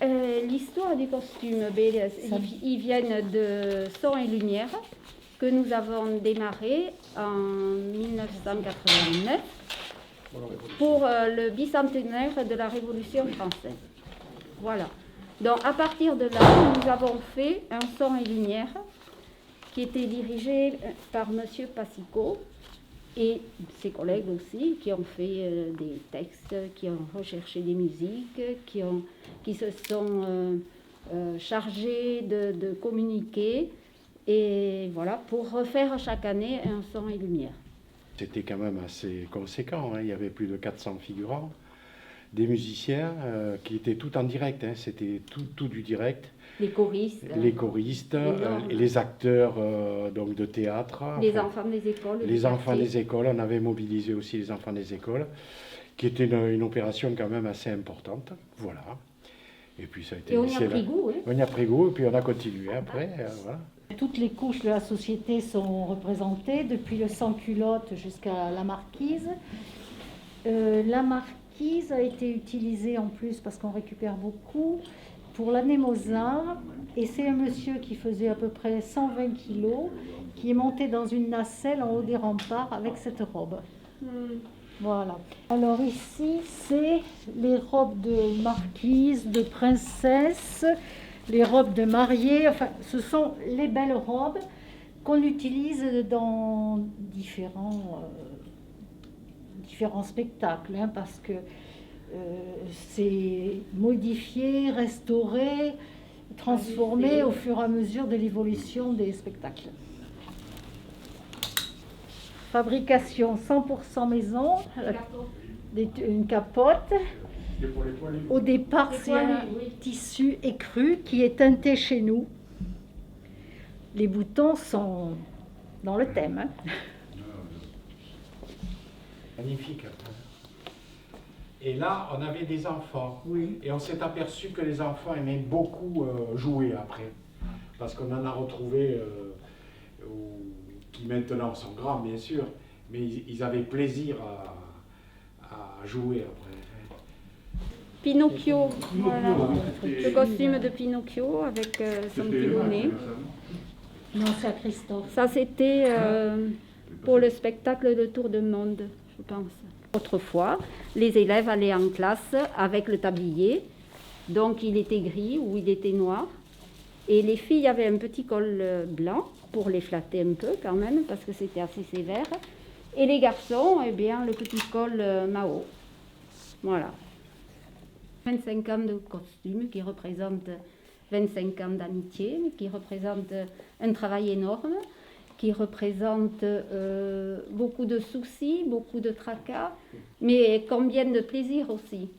L'histoire du costume, ils viennent de Son et Lumière, que nous avons démarré en 1989 pour le bicentenaire de la Révolution française. Voilà. Donc à partir de là, nous avons fait un Son et Lumière qui était dirigé par M. Passico et ses collègues aussi, qui ont fait des textes, qui ont recherché des musiques, qui se sont chargés de communiquer, et voilà, pour refaire chaque année un Son et Lumière. C'était quand même assez conséquent, hein. Il y avait plus de 400 figurants, des musiciens qui étaient tout en direct, hein. C'était tout du direct. Les choristes, les acteurs donc de théâtre, les enfants des écoles. Les enfants des écoles, on avait mobilisé aussi les enfants des écoles, qui était une opération quand même assez importante. Voilà. Et puis ça a été. Et on y a pris goût, oui. On y a pris goût et puis on a continué après. Voilà. Toutes les couches de la société sont représentées, depuis le sans-culotte jusqu'à la marquise. La marquise a été utilisée en plus, parce qu'on récupère beaucoup, pour l'année Mozart, et c'est un monsieur qui faisait à peu près 120 kilos, qui est monté dans une nacelle en haut des remparts avec cette robe. Voilà. Alors ici, c'est les robes de marquise, de princesse, les robes de mariée, enfin, ce sont les belles robes qu'on utilise dans différents spectacles, hein, parce que c'est modifié, restauré, transformé au fur et à mesure de l'évolution des spectacles. Fabrication 100% maison, une capote. Au départ, c'est un tissu écru qui est teinté chez nous. Les boutons sont dans le thème. Hein. Magnifique. Et là, on avait des enfants. Oui. Et on s'est aperçu que les enfants aimaient beaucoup jouer après. Parce qu'on en a retrouvé qui maintenant sont grands, bien sûr, mais ils avaient plaisir à jouer après. Pinocchio, voilà. Le costume de Pinocchio avec son petit bonnet. Non, c'est à Christophe. Ça, c'était pour le spectacle de Tour de Monde, je pense. Autrefois, les élèves allaient en classe avec le tablier, donc il était gris ou il était noir. Et les filles avaient un petit col blanc pour les flatter un peu quand même, parce que c'était assez sévère. Et les garçons, eh bien, le petit col Mao. Voilà. 25 ans de costume qui représente 25 ans d'amitié, qui représente un travail énorme, qui représente beaucoup de soucis, beaucoup de tracas, mais combien de plaisir aussi.